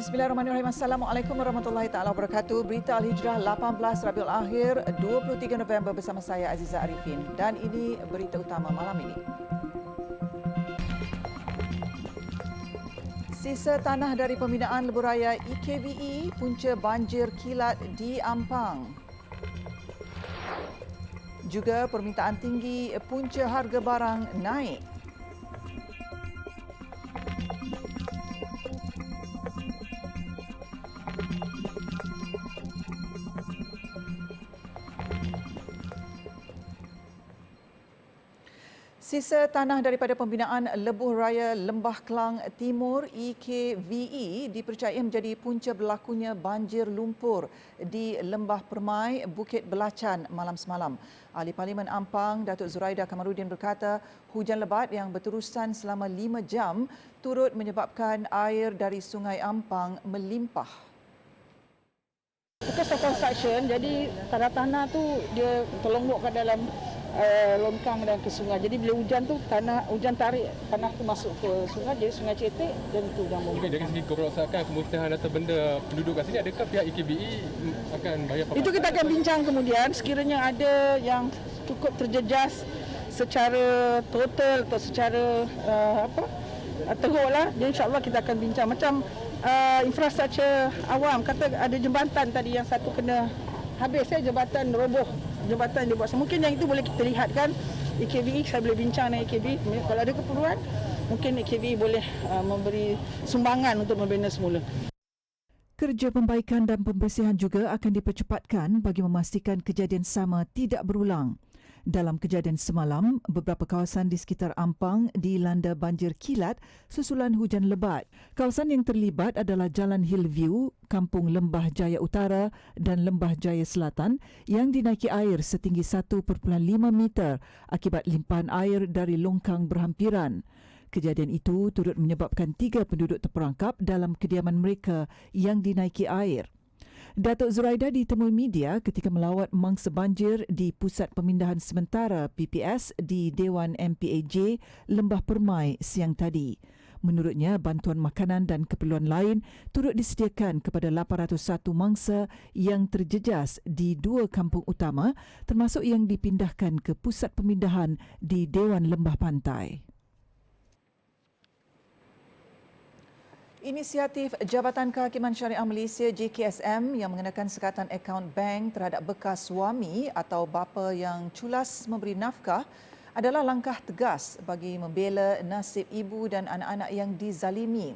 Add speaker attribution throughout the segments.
Speaker 1: Bismillahirrahmanirrahim. Assalamualaikum warahmatullahi taala wabarakatuh. Berita Al-Hijrah 18 Rabiul Akhir 23 November bersama saya Aziza Arifin dan ini berita utama malam ini. Sisa tanah dari pembinaan lebuhraya EKVE punca banjir kilat di Ampang. Juga permintaan tinggi punca harga barang naik. Sisa tanah daripada pembinaan Lebuh Raya Lembah Kelang Timur EKVE dipercayai menjadi punca berlakunya banjir lumpur di Lembah Permai, Bukit Belacan malam semalam. Ahli Parlimen Ampang, Datuk Zuraida Kamarudin berkata, hujan lebat yang berterusan selama 5 jam turut menyebabkan air dari Sungai Ampang melimpah.
Speaker 2: Because of construction, jadi tanah-tanah tu dia terlonggok ke dalam longkang dan ke sungai. Jadi bila hujan tu hujan tarik tanah tu masuk ke sungai, jadi sungai cetek dan itu yang
Speaker 3: Okey, dari segi kerosakan kemusnahan atau benda penduduk kat sini, adakah pihak EKBE akan bayar pembayaran?
Speaker 2: itu kita akan bincang kemudian sekiranya ada yang cukup terjejas secara total atau secara teruk lah, jadi insyaAllah kita akan bincang. Macam infrastruktur awam, kata ada jembatan tadi yang satu kena habis, jembatan roboh, jembatan yang dibuat. Mungkin yang itu boleh kita lihat kan, EKVE, saya boleh bincang dengan EKVE. Kalau ada keperluan, mungkin EKVE boleh memberi sumbangan untuk membina semula.
Speaker 1: Kerja pembaikan dan pembersihan juga akan dipercepatkan bagi memastikan kejadian sama tidak berulang. Dalam kejadian semalam, beberapa kawasan di sekitar Ampang dilanda banjir kilat susulan hujan lebat. Kawasan yang terlibat adalah Jalan Hillview, Kampung Lembah Jaya Utara dan Lembah Jaya Selatan yang dinaiki air setinggi 1.5 meter akibat limpahan air dari longkang berhampiran. Kejadian itu turut menyebabkan 3 penduduk terperangkap dalam kediaman mereka yang dinaiki air. Datuk Zuraida ditemui media ketika melawat mangsa banjir di Pusat Pemindahan Sementara PPS di Dewan MPAJ Lembah Permai siang tadi. Menurutnya, bantuan makanan dan keperluan lain turut disediakan kepada 801 mangsa yang terjejas di 2 kampung utama termasuk yang dipindahkan ke Pusat Pemindahan di Dewan Lembah Pantai. Inisiatif Jabatan Kehakiman Syariah Malaysia JKSM yang mengenakan sekatan akaun bank terhadap bekas suami atau bapa yang culas memberi nafkah adalah langkah tegas bagi membela nasib ibu dan anak-anak yang dizalimi.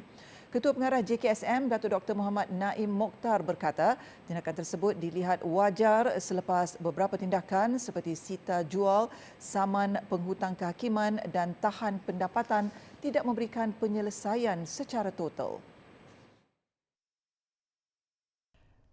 Speaker 1: Ketua Pengarah JKSM, Datuk Dr. Muhammad Naim Mokhtar berkata, tindakan tersebut dilihat wajar selepas beberapa tindakan seperti sita jual, saman penghutang kehakiman dan tahan pendapatan tidak memberikan penyelesaian secara total.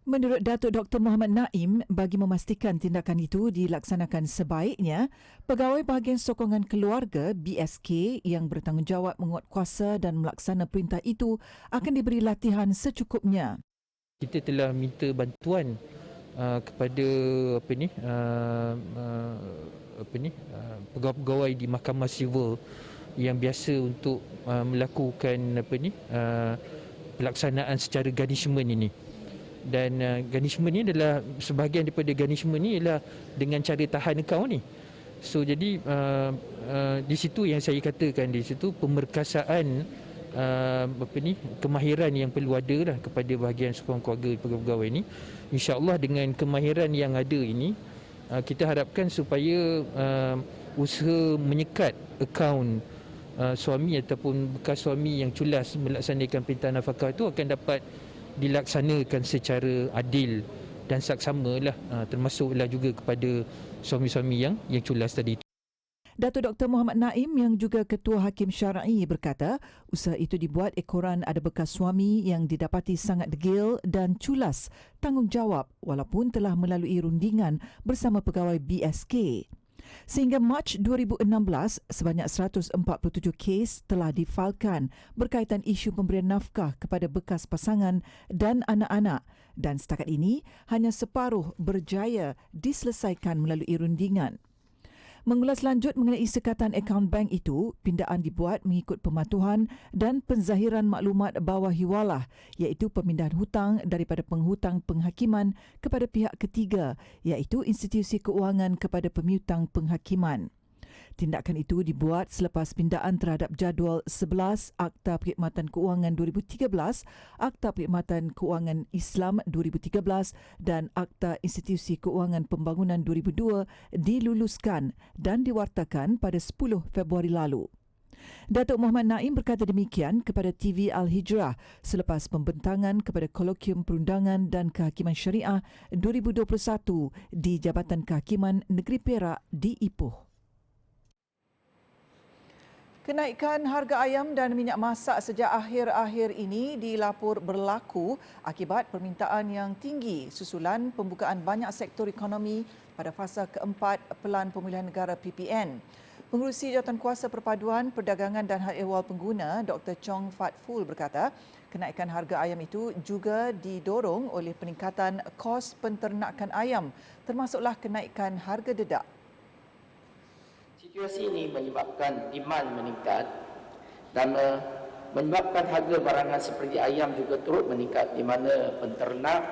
Speaker 1: Menurut Datuk Dr. Muhammad Naim, bagi memastikan tindakan itu dilaksanakan sebaiknya, Pegawai Bahagian Sokongan Keluarga BSK yang bertanggungjawab menguatkuasa dan melaksana perintah itu akan diberi latihan secukupnya.
Speaker 4: Kita telah minta bantuan kepada pegawai-pegawai di Mahkamah Sivil yang biasa untuk melakukan pelaksanaan secara garnishment ini. Dan garnishment ni adalah sebahagian daripada garnishment ni ialah dengan cara tahan akaun ni. So jadi di situ yang saya katakan, di situ pemerkasaan kemahiran yang perlu ada lah kepada bahagian sokongan keluarga pegawai ni. InsyaAllah dengan kemahiran yang ada ini, kita harapkan supaya usaha menyekat akaun suami ataupun bekas suami yang culas melaksanakan perintah nafkah itu akan dapat dilaksanakan secara adil dan saksama lah, termasuklah juga kepada suami-suami yang culas tadi.
Speaker 1: Datuk Dr. Muhammad Naim yang juga Ketua Hakim Syar'i berkata, usaha itu dibuat ekoran ada bekas suami yang didapati sangat degil dan culas tanggungjawab walaupun telah melalui rundingan bersama pegawai BSK. Sehingga Mac 2016, sebanyak 147 kes telah difailkan berkaitan isu pemberian nafkah kepada bekas pasangan dan anak-anak dan setakat ini hanya separuh berjaya diselesaikan melalui rundingan. Mengulas lanjut mengenai sekatan akaun bank itu, pindaan dibuat mengikut pematuhan dan penzahiran maklumat bawah hiwalah iaitu pemindahan hutang daripada penghutang penghakiman kepada pihak ketiga iaitu institusi keuangan kepada pemiutang penghakiman. Tindakan itu dibuat selepas pindaan terhadap jadual 11 Akta Perkhidmatan Keuangan 2013, Akta Perkhidmatan Keuangan Islam 2013 dan Akta Institusi Keuangan Pembangunan 2002 diluluskan dan diwartakan pada 10 Februari lalu. Datuk Muhammad Naim berkata demikian kepada TV Al-Hijrah selepas pembentangan kepada Kolokium Perundangan dan Kehakiman Syariah 2021 di Jabatan Kehakiman Negeri Perak di Ipoh. Kenaikan harga ayam dan minyak masak sejak akhir-akhir ini dilapor berlaku akibat permintaan yang tinggi susulan pembukaan banyak sektor ekonomi pada fasa keempat Pelan Pemulihan Negara PPN. Pengerusi Jawatankuasa Perpaduan Perdagangan dan Hal Ehwal Pengguna Dr. Chong Fat Ful berkata, kenaikan harga ayam itu juga didorong oleh peningkatan kos penternakan ayam termasuklah kenaikan harga dedak.
Speaker 5: Situasi ini menyebabkan demand meningkat dan menyebabkan harga barangan seperti ayam juga turut meningkat di mana penternak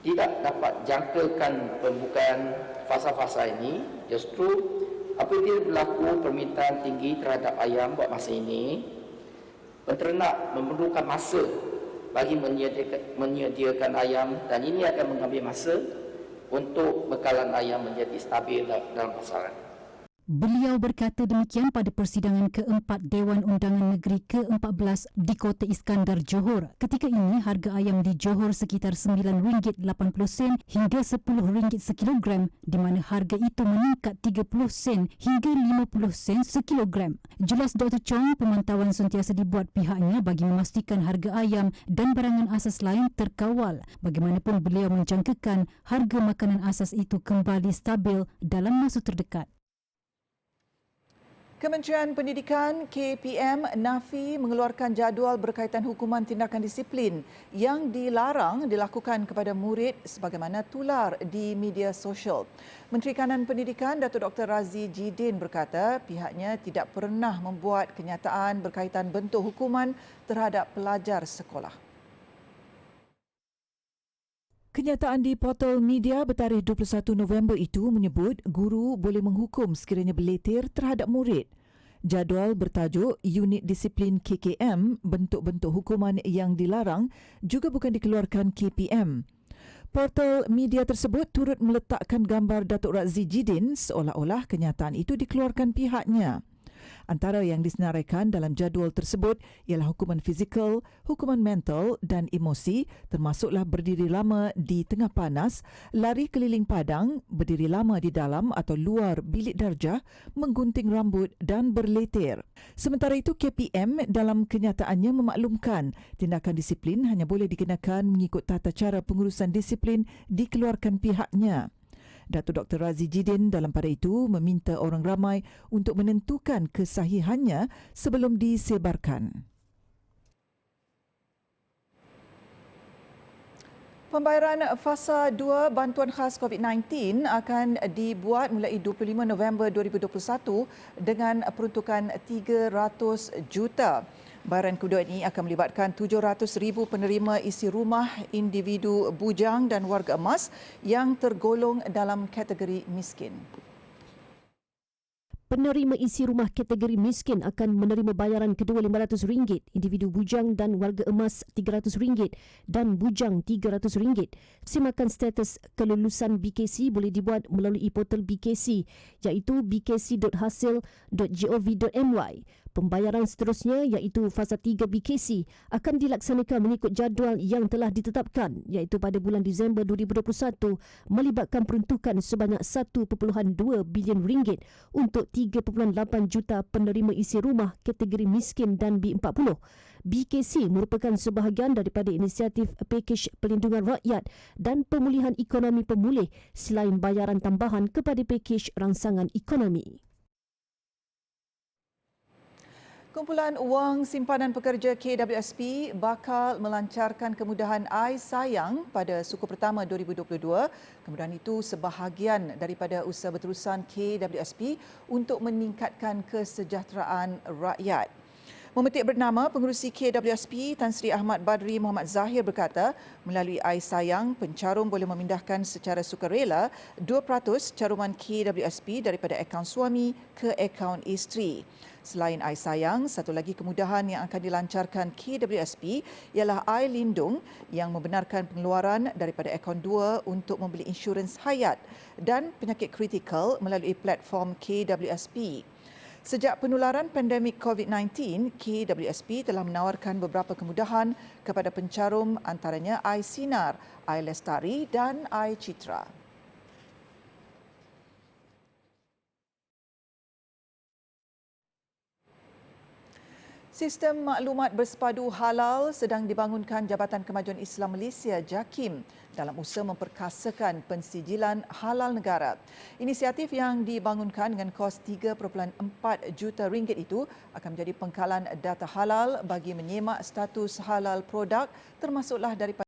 Speaker 5: tidak dapat jangkakan pembukaan fasa-fasa ini. Justru apabila berlaku permintaan tinggi terhadap ayam buat masa ini, penternak memerlukan masa bagi menyediakan ayam dan ini akan mengambil masa untuk bekalan ayam menjadi stabil dalam pasaran.
Speaker 6: Beliau berkata demikian pada persidangan keempat Dewan Undangan Negeri ke-14 di Kota Iskandar, Johor. Ketika ini, harga ayam di Johor sekitar RM9.80 hingga RM10 sekilogram di mana harga itu meningkat 30 sen hingga 50 sen sekilogram. Jelas Dr. Chong, pemantauan sentiasa dibuat pihaknya bagi memastikan harga ayam dan barangan asas lain terkawal. Bagaimanapun beliau menjangkakan harga makanan asas itu kembali stabil dalam masa terdekat.
Speaker 1: Kementerian Pendidikan KPM nafi mengeluarkan jadual berkaitan hukuman tindakan disiplin yang dilarang dilakukan kepada murid sebagaimana tular di media sosial. Menteri Kanan Pendidikan Datuk Dr. Razi Jidin berkata pihaknya tidak pernah membuat kenyataan berkaitan bentuk hukuman terhadap pelajar sekolah. Kenyataan di portal media bertarikh 21 November itu menyebut guru boleh menghukum sekiranya berleter terhadap murid. Jadual bertajuk Unit Disiplin KKM, bentuk-bentuk hukuman yang dilarang juga bukan dikeluarkan KPM. Portal media tersebut turut meletakkan gambar Datuk Razi Jidin seolah-olah kenyataan itu dikeluarkan pihaknya. Antara yang disenaraikan dalam jadual tersebut ialah hukuman fizikal, hukuman mental dan emosi termasuklah berdiri lama di tengah panas, lari keliling padang, berdiri lama di dalam atau luar bilik darjah, menggunting rambut dan berleter. Sementara itu KPM dalam kenyataannya memaklumkan tindakan disiplin hanya boleh dikenakan mengikut tata cara pengurusan disiplin dikeluarkan pihaknya. Datuk Dr. Razi Jidin dalam pada itu meminta orang ramai untuk menentukan kesahihannya sebelum disebarkan. Pembayaran fasa 2 bantuan khas COVID-19 akan dibuat mulai 25 November 2021 dengan peruntukan 300 juta. Bayaran kedua ini akan melibatkan 700,000 penerima isi rumah individu bujang dan warga emas yang tergolong dalam kategori miskin.
Speaker 6: Penerima isi rumah kategori miskin akan menerima bayaran kedua RM500, individu bujang dan warga emas RM300 dan bujang RM300. Semakan status kelulusan BKC boleh dibuat melalui portal BKC iaitu bkc.hasil.gov.my. Pembayaran seterusnya iaitu fasa 3 BKC akan dilaksanakan mengikut jadual yang telah ditetapkan iaitu pada bulan Disember 2021 melibatkan peruntukan sebanyak RM1.2 bilion untuk 3.8 juta penerima isi rumah kategori miskin dan B40. BKC merupakan sebahagian daripada inisiatif Pakej Pelindungan Rakyat dan Pemulihan Ekonomi Pemulih selain bayaran tambahan kepada Pakej Rangsangan Ekonomi.
Speaker 1: Kumpulan Wang Simpanan Pekerja KWSP bakal melancarkan kemudahan iSayang pada suku pertama 2022. Kemudahan itu sebahagian daripada usaha berterusan KWSP untuk meningkatkan kesejahteraan rakyat. Memetik bernama, pengerusi KWSP Tan Sri Ahmad Badri Muhammad Zahir berkata, melalui iSayang, pencarum boleh memindahkan secara sukarela 2% caruman KWSP daripada akaun suami ke akaun isteri. Selain iSayang, satu lagi kemudahan yang akan dilancarkan KWSP ialah iLindung yang membenarkan pengeluaran daripada akaun 2 untuk membeli insurans hayat dan penyakit kritikal melalui platform KWSP. Sejak penularan pandemik COVID-19, KWSP telah menawarkan beberapa kemudahan kepada pencarum antaranya iSinar, iLestari dan iCitra. Sistem maklumat bersepadu halal sedang dibangunkan Jabatan Kemajuan Islam Malaysia JAKIM dalam usaha memperkasakan pensijilan halal negara. Inisiatif yang dibangunkan dengan kos 3.4 juta ringgit itu akan menjadi pengkalan data halal bagi menyemak status halal produk termasuklah daripada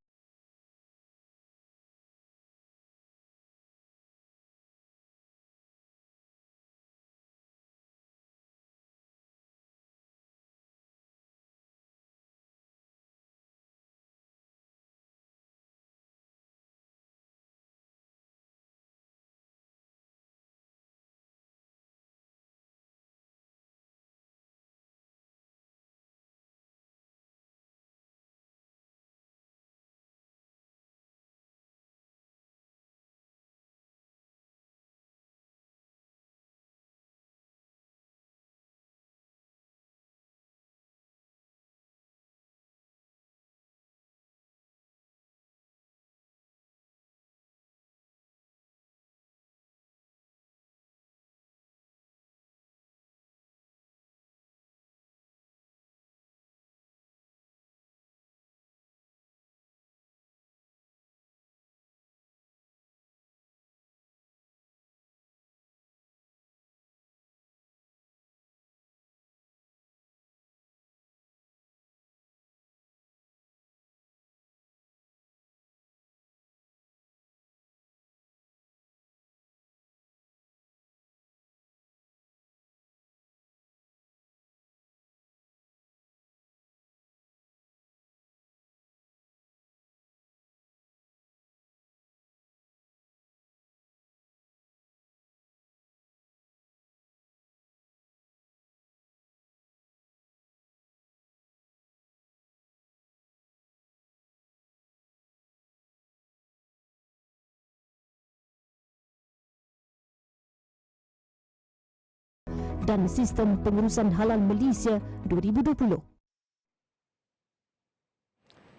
Speaker 6: dan Sistem Pengurusan Halal Malaysia 2020.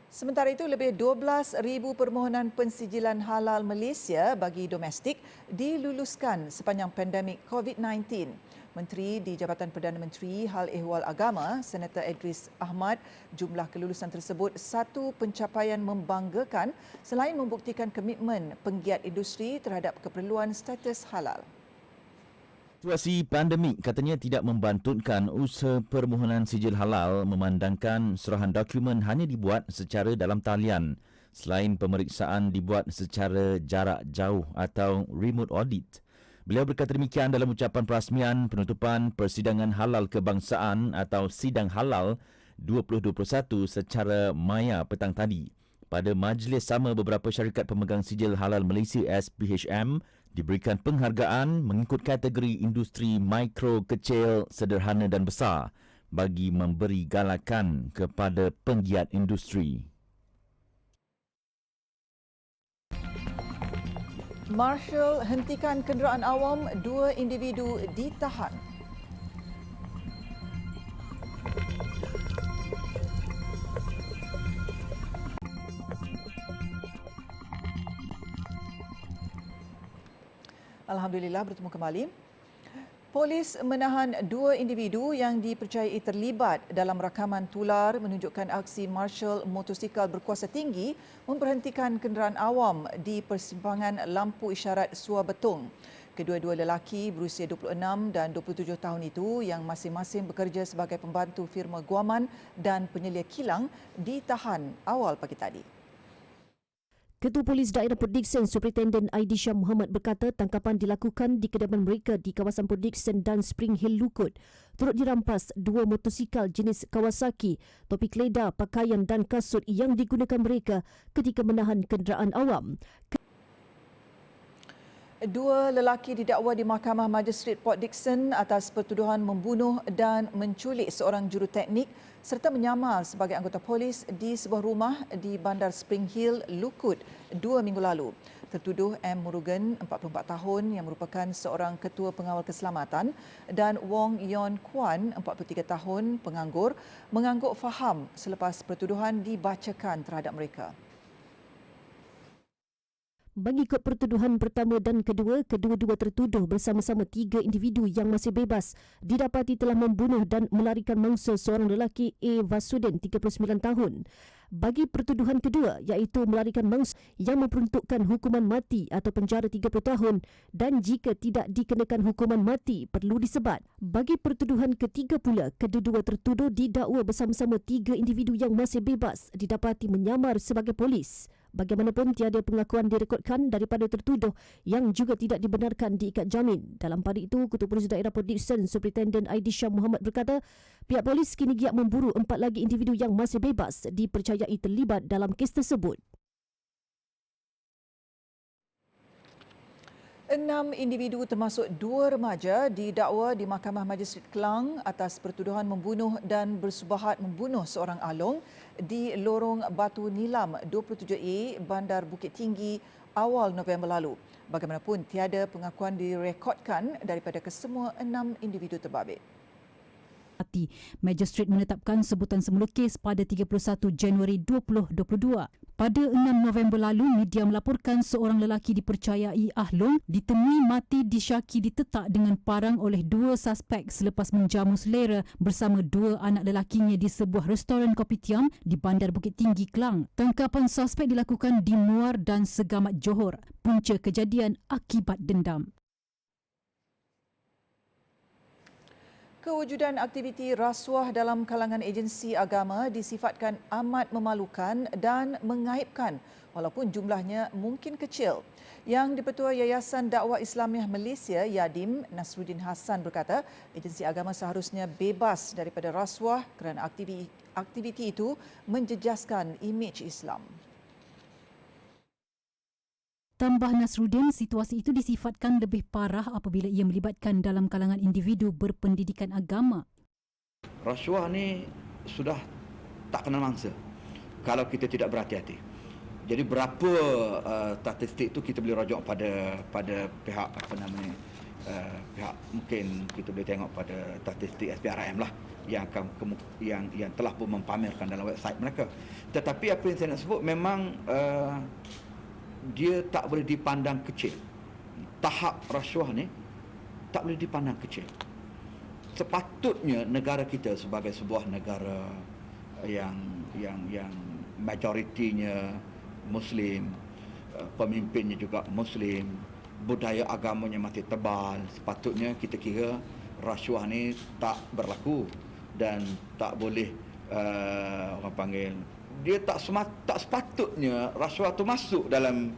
Speaker 1: Sementara itu, lebih 12,000 permohonan pensijilan halal Malaysia bagi domestik diluluskan sepanjang pandemik COVID-19. Menteri di Jabatan Perdana Menteri Hal Ehwal Agama, Senator Idris Ahmad, jumlah kelulusan tersebut satu pencapaian membanggakan selain membuktikan komitmen penggiat industri terhadap keperluan status halal.
Speaker 7: Situasi pandemik katanya tidak membantutkan usaha permohonan sijil halal memandangkan serahan dokumen hanya dibuat secara dalam talian selain pemeriksaan dibuat secara jarak jauh atau remote audit. Beliau berkata demikian dalam ucapan perasmian penutupan Persidangan Halal Kebangsaan atau Sidang Halal 2021 secara maya petang tadi. Pada majlis sama, beberapa syarikat pemegang sijil halal Malaysia SPHM diberikan penghargaan mengikut kategori industri mikro, kecil, sederhana dan besar bagi memberi galakan kepada penggiat industri.
Speaker 1: Marshal hentikan kenderaan awam, 2 individu ditahan. Alhamdulillah, bertemu kembali. Polis menahan 2 individu yang dipercayai terlibat dalam rakaman tular menunjukkan aksi marshal motosikal berkuasa tinggi memberhentikan kenderaan awam di persimpangan lampu isyarat Suabetung. Kedua-dua lelaki berusia 26 dan 27 tahun itu yang masing-masing bekerja sebagai pembantu firma guaman dan penyelia kilang ditahan awal pagi tadi.
Speaker 8: Ketua Polis Daerah Port Dickson, Superintendent Aidisha Muhammad berkata tangkapan dilakukan di kediaman mereka di kawasan Port Dickson dan Spring Hill Lukut. Turut dirampas 2 motosikal jenis Kawasaki, topi keleda, pakaian dan kasut yang digunakan mereka ketika menahan kenderaan awam.
Speaker 1: Dua lelaki didakwa di Mahkamah Magistrate Port Dickson atas pertuduhan membunuh dan menculik seorang juruteknik serta menyamar sebagai anggota polis di sebuah rumah di Bandar Spring Hill, Lukut 2 minggu lalu. Tertuduh M. Murugan, 44 tahun yang merupakan seorang ketua pengawal keselamatan dan Wong Yon Kwan, 43 tahun penganggur, mengangguk faham selepas pertuduhan dibacakan terhadap mereka.
Speaker 8: Mengikut pertuduhan pertama dan kedua, kedua-dua tertuduh bersama-sama 3 individu yang masih bebas didapati telah membunuh dan melarikan mangsa seorang lelaki A. Vasudin, 39 tahun. Bagi pertuduhan kedua iaitu melarikan mangsa yang memperuntukkan hukuman mati atau penjara 30 tahun dan jika tidak dikenakan hukuman mati perlu disebat. Bagi pertuduhan ketiga pula, kedua-dua tertuduh didakwa bersama-sama 3 individu yang masih bebas didapati menyamar sebagai polis. Bagaimanapun tiada pengakuan direkodkan daripada tertuduh yang juga tidak dibenarkan diikat jamin. Dalam pada itu, Ketua Polis Daerah Port Dickson, Superintendent Aidisha Muhammad berkata, pihak polis kini giat memburu 4 lagi individu yang masih bebas dipercayai terlibat dalam kes tersebut.
Speaker 1: 6 individu termasuk 2 remaja didakwa di Mahkamah Magistrate Klang atas pertuduhan membunuh dan bersubahat membunuh seorang along di lorong Batu Nilam 27A Bandar Bukit Tinggi awal November lalu. Bagaimanapun tiada pengakuan direkodkan daripada kesemua 6 individu terbabit.
Speaker 6: Magistrate menetapkan sebutan semula kes pada 31 Januari 2022. Pada 6 November lalu, media melaporkan seorang lelaki dipercayai Ahlong ditemui mati disyaki ditetak dengan parang oleh 2 suspek selepas menjamu selera bersama 2 anak lelakinya di sebuah restoran kopitiam di Bandar Bukit Tinggi, Klang. Tangkapan suspek dilakukan di Muar dan Segamat Johor. Punca kejadian akibat dendam.
Speaker 1: Kewujudan aktiviti rasuah dalam kalangan agensi agama disifatkan amat memalukan dan mengaibkan walaupun jumlahnya mungkin kecil. Yang di-Pertua Yayasan Dakwah Islamiah Malaysia, Yadim, Nasruddin Hassan berkata, agensi agama seharusnya bebas daripada rasuah kerana aktiviti itu menjejaskan imej Islam.
Speaker 6: Tambah Nasruddin, situasi itu disifatkan lebih parah apabila ia melibatkan dalam kalangan individu berpendidikan agama.
Speaker 9: Rasuah ni sudah tak kenal mangsa kalau kita tidak berhati-hati. Jadi berapa statistik itu kita boleh rujuk pada pihak pihak mungkin kita boleh tengok pada statistik SPRM lah yang telah pun mempamerkan dalam website mereka. Tetapi apa yang saya nak sebut memang dia tak boleh dipandang kecil. Tahap rasuah ni tak boleh dipandang kecil. Sepatutnya negara kita sebagai sebuah negara yang majoritinya Muslim, pemimpinnya juga Muslim, budaya agamanya masih tebal, sepatutnya kita kira rasuah ni tak berlaku dan tak boleh orang panggil dia tak sepatutnya rasuah tu masuk dalam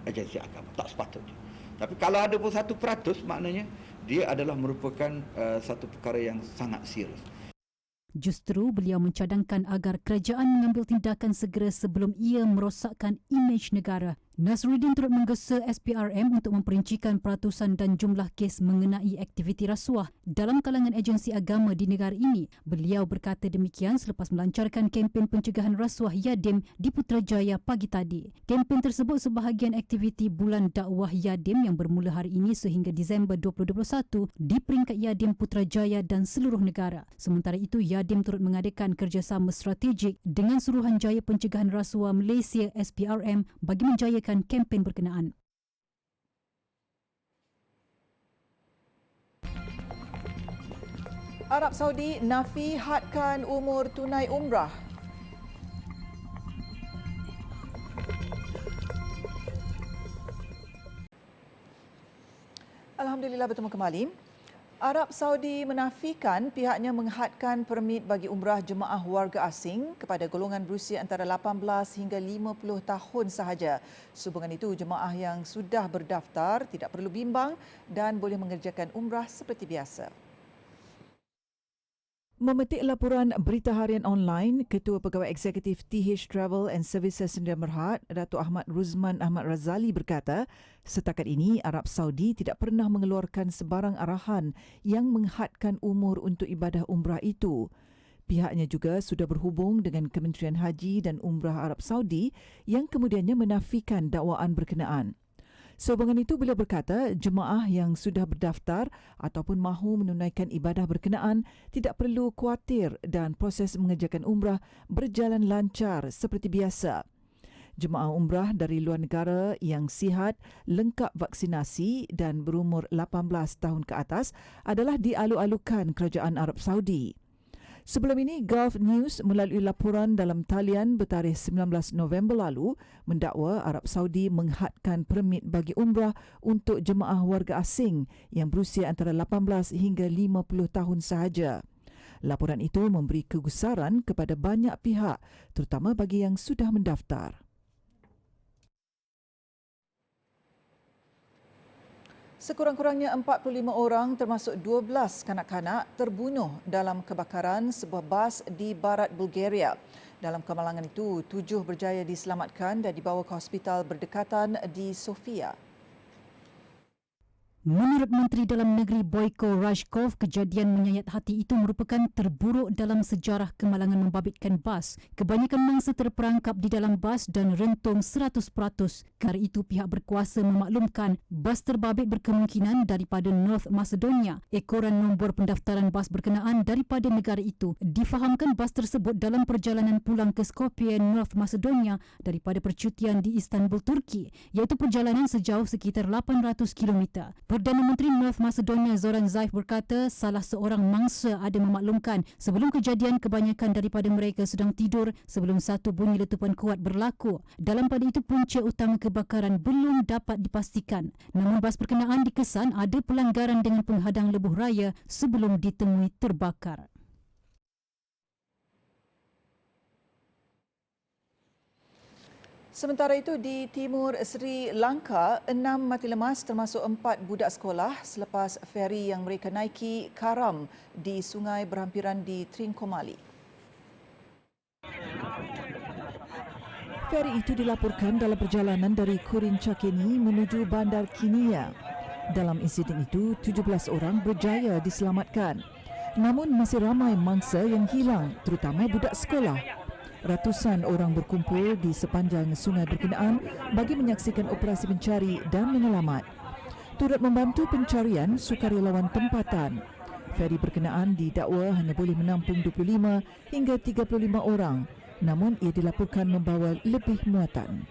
Speaker 9: agensi agama, tak sepatutnya. Tapi kalau ada pun 1%, maknanya dia adalah merupakan satu perkara yang sangat serius.
Speaker 6: Justru beliau mencadangkan agar kerajaan mengambil tindakan segera sebelum ia merosakkan imej negara. Nasruddin turut menggesa SPRM untuk memperincikan peratusan dan jumlah kes mengenai aktiviti rasuah dalam kalangan agensi agama di negara ini. Beliau berkata demikian selepas melancarkan kempen pencegahan rasuah Yadim di Putrajaya pagi tadi. Kempen tersebut sebahagian aktiviti Bulan Dakwah Yadim yang bermula hari ini sehingga Disember 2021 di peringkat Yadim Putrajaya dan seluruh negara. Sementara itu, Yadim turut mengadakan kerjasama strategik dengan Suruhanjaya Pencegahan Rasuah Malaysia SPRM bagi menjayakan kempen berkenaan.
Speaker 1: Arab Saudi nafi hadkan umur tunai umrah. Alhamdulillah bertemu kembali. Arab Saudi menafikan pihaknya menghadkan permit bagi umrah jemaah warga asing kepada golongan berusia antara 18 hingga 50 tahun sahaja. Sehubungan itu, jemaah yang sudah berdaftar tidak perlu bimbang dan boleh mengerjakan umrah seperti biasa. Memetik laporan berita harian online, Ketua Pegawai Eksekutif TH Travel and Services Sdn Bhd, Datuk Ahmad Ruzman Ahmad Razali berkata, setakat ini Arab Saudi tidak pernah mengeluarkan sebarang arahan yang menghadkan umur untuk ibadah umrah itu. Pihaknya juga sudah berhubung dengan Kementerian Haji dan Umrah Arab Saudi yang kemudiannya menafikan dakwaan berkenaan. Sehubungan itu, beliau berkata jemaah yang sudah berdaftar ataupun mahu menunaikan ibadah berkenaan tidak perlu khawatir dan proses mengerjakan umrah berjalan lancar seperti biasa. Jemaah umrah dari luar negara yang sihat, lengkap vaksinasi dan berumur 18 tahun ke atas adalah dialu-alukan Kerajaan Arab Saudi. Sebelum ini, Gulf News melalui laporan dalam talian bertarikh 19 November lalu mendakwa Arab Saudi menghadkan permit bagi umrah untuk jemaah warga asing yang berusia antara 18 hingga 50 tahun sahaja. Laporan itu memberi kegusaran kepada banyak pihak, terutama bagi yang sudah mendaftar. Sekurang-kurangnya 45 orang termasuk 12 kanak-kanak terbunuh dalam kebakaran sebuah bas di barat Bulgaria. Dalam kemalangan itu, 7 berjaya diselamatkan dan dibawa ke hospital berdekatan di Sofia.
Speaker 6: Menurut Menteri Dalam Negeri Boyko Rashkov, kejadian menyayat hati itu merupakan terburuk dalam sejarah kemalangan membabitkan bas. Kebanyakan mangsa terperangkap di dalam bas dan rentung 100%. Kerana itu, pihak berkuasa memaklumkan bas terbabit berkemungkinan daripada North Macedonia. Ekoran nombor pendaftaran bas berkenaan daripada negara itu. Difahamkan bas tersebut dalam perjalanan pulang ke Skopje, North Macedonia daripada percutian di Istanbul, Turki, iaitu perjalanan sejauh sekitar 800 km. Perdana Menteri North Macedonia Zoran Zaev berkata salah seorang mangsa ada memaklumkan sebelum kejadian kebanyakan daripada mereka sedang tidur sebelum satu bunyi letupan kuat berlaku. Dalam pada itu, punca utama kebakaran belum dapat dipastikan. Namun bas berkenaan dikesan ada pelanggaran dengan penghadang lebuh raya sebelum ditemui terbakar.
Speaker 1: Sementara itu, di timur Sri Lanka, 6 mati lemas termasuk 4 budak sekolah selepas feri yang mereka naiki karam di sungai berhampiran di Trincomalee. Feri itu dilaporkan dalam perjalanan dari Kurincakeni menuju Bandar Kinia. Dalam insiden itu, 17 orang berjaya diselamatkan. Namun masih ramai mangsa yang hilang, terutama budak sekolah. Ratusan orang berkumpul di sepanjang sungai berkenaan bagi menyaksikan operasi mencari dan menyelamat. Turut membantu pencarian sukarelawan tempatan. Feri berkenaan didakwa hanya boleh menampung 25 hingga 35 orang, namun ia dilaporkan membawa lebih muatan.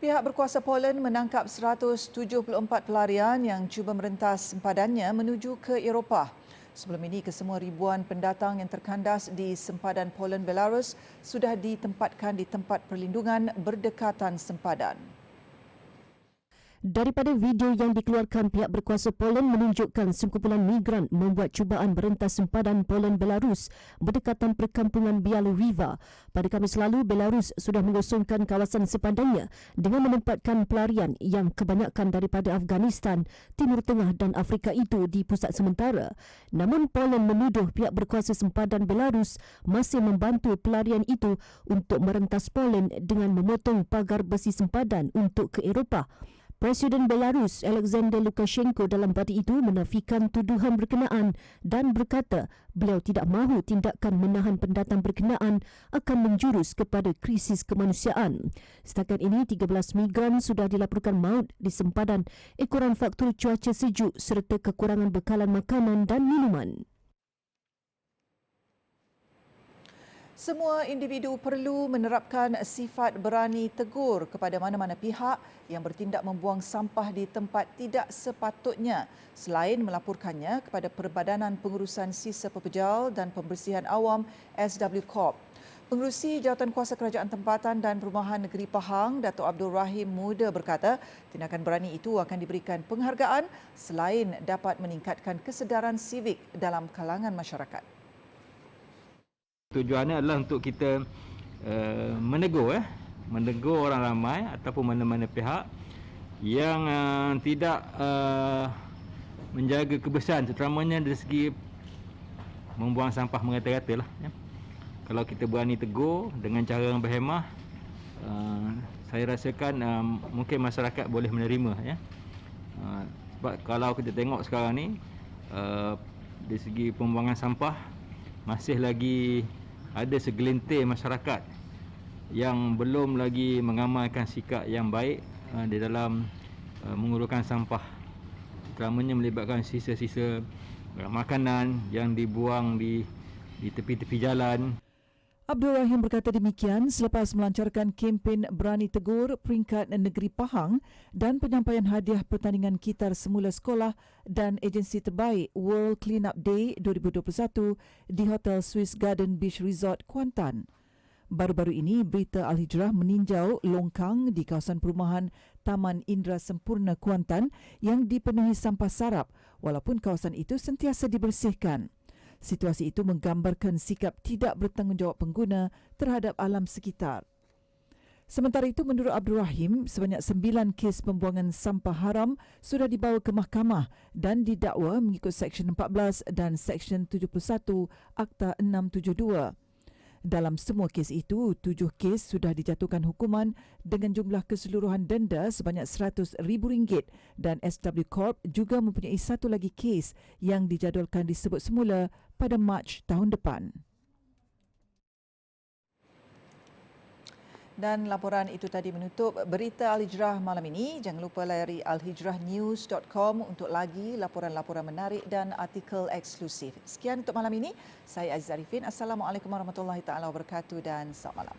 Speaker 1: Pihak berkuasa Poland menangkap 174 pelarian yang cuba merentas sempadannya menuju ke Eropah. Sebelum ini, kesemua ribuan pendatang yang terkandas di sempadan Poland-Belarus sudah ditempatkan di tempat perlindungan berdekatan sempadan.
Speaker 8: Daripada video yang dikeluarkan, pihak berkuasa Poland menunjukkan sekumpulan migran membuat cubaan berentas sempadan Poland-Belarus berdekatan perkampungan Białowieża. Pada Khamis lalu, Belarus sudah mengosongkan kawasan sempadannya dengan menempatkan pelarian yang kebanyakan daripada Afghanistan, Timur Tengah dan Afrika itu di pusat sementara. Namun Poland menuduh pihak berkuasa sempadan Belarus masih membantu pelarian itu untuk merentas Poland dengan memotong pagar besi sempadan untuk ke Eropah. Presiden Belarus Alexander Lukashenko dalam pada itu menafikan tuduhan berkenaan dan berkata beliau tidak mahu tindakan menahan pendatang berkenaan akan menjurus kepada krisis kemanusiaan. Setakat ini 13 migran sudah dilaporkan maut di sempadan ekoran faktor cuaca sejuk serta kekurangan bekalan makanan dan minuman.
Speaker 1: Semua individu perlu menerapkan sifat berani tegur kepada mana-mana pihak yang bertindak membuang sampah di tempat tidak sepatutnya selain melaporkannya kepada Perbadanan Pengurusan Sisa Pepejal dan Pembersihan Awam SW Corp. Pengerusi Jawatankuasa Kerajaan Tempatan dan Perumahan Negeri Pahang, Datuk Abdul Rahim Muda berkata, tindakan berani itu akan diberikan penghargaan selain dapat meningkatkan kesedaran sivik dalam kalangan masyarakat.
Speaker 10: Tujuannya adalah untuk kita menegur orang ramai ataupun mana-mana pihak yang tidak menjaga kebersihan, terutamanya dari segi membuang sampah merata-rata lah. Kalau kita berani tegur dengan cara yang berhemah, saya rasakan mungkin masyarakat boleh menerima. Sebab kalau kita tengok sekarang ni, dari segi pembuangan sampah, masih lagi ada segelintir masyarakat yang belum lagi mengamalkan sikap yang baik di dalam mengurutkan sampah. Terutamanya melibatkan sisa-sisa makanan yang dibuang di tepi-tepi jalan.
Speaker 1: Abdul Rahim berkata demikian selepas melancarkan kempen Berani Tegur peringkat negeri Pahang dan penyampaian hadiah pertandingan kitar semula sekolah dan agensi terbaik World Cleanup Day 2021 di Hotel Swiss Garden Beach Resort, Kuantan. Baru-baru ini, Berita Al-Hijrah meninjau longkang di kawasan perumahan Taman Indra Sempurna, Kuantan yang dipenuhi sampah sarap walaupun kawasan itu sentiasa dibersihkan. Situasi itu menggambarkan sikap tidak bertanggungjawab pengguna terhadap alam sekitar. Sementara itu, menurut Abdul Rahim, sebanyak 9 kes pembuangan sampah haram sudah dibawa ke mahkamah dan didakwa mengikut Seksyen 14 dan Seksyen 71 Akta 672. Dalam semua kes itu, 7 kes sudah dijatuhkan hukuman dengan jumlah keseluruhan denda sebanyak RM100,000 dan SW Corp juga mempunyai satu lagi kes yang dijadualkan disebut semula pada Mac tahun depan. Dan laporan itu tadi menutup Berita Al-Hijrah malam ini. Jangan lupa layari alhijrahnews.com untuk lagi laporan-laporan menarik dan artikel eksklusif. Sekian untuk malam ini. Saya Aziz Arifin. Assalamualaikum warahmatullahi taala wabarakatuh dan selamat malam.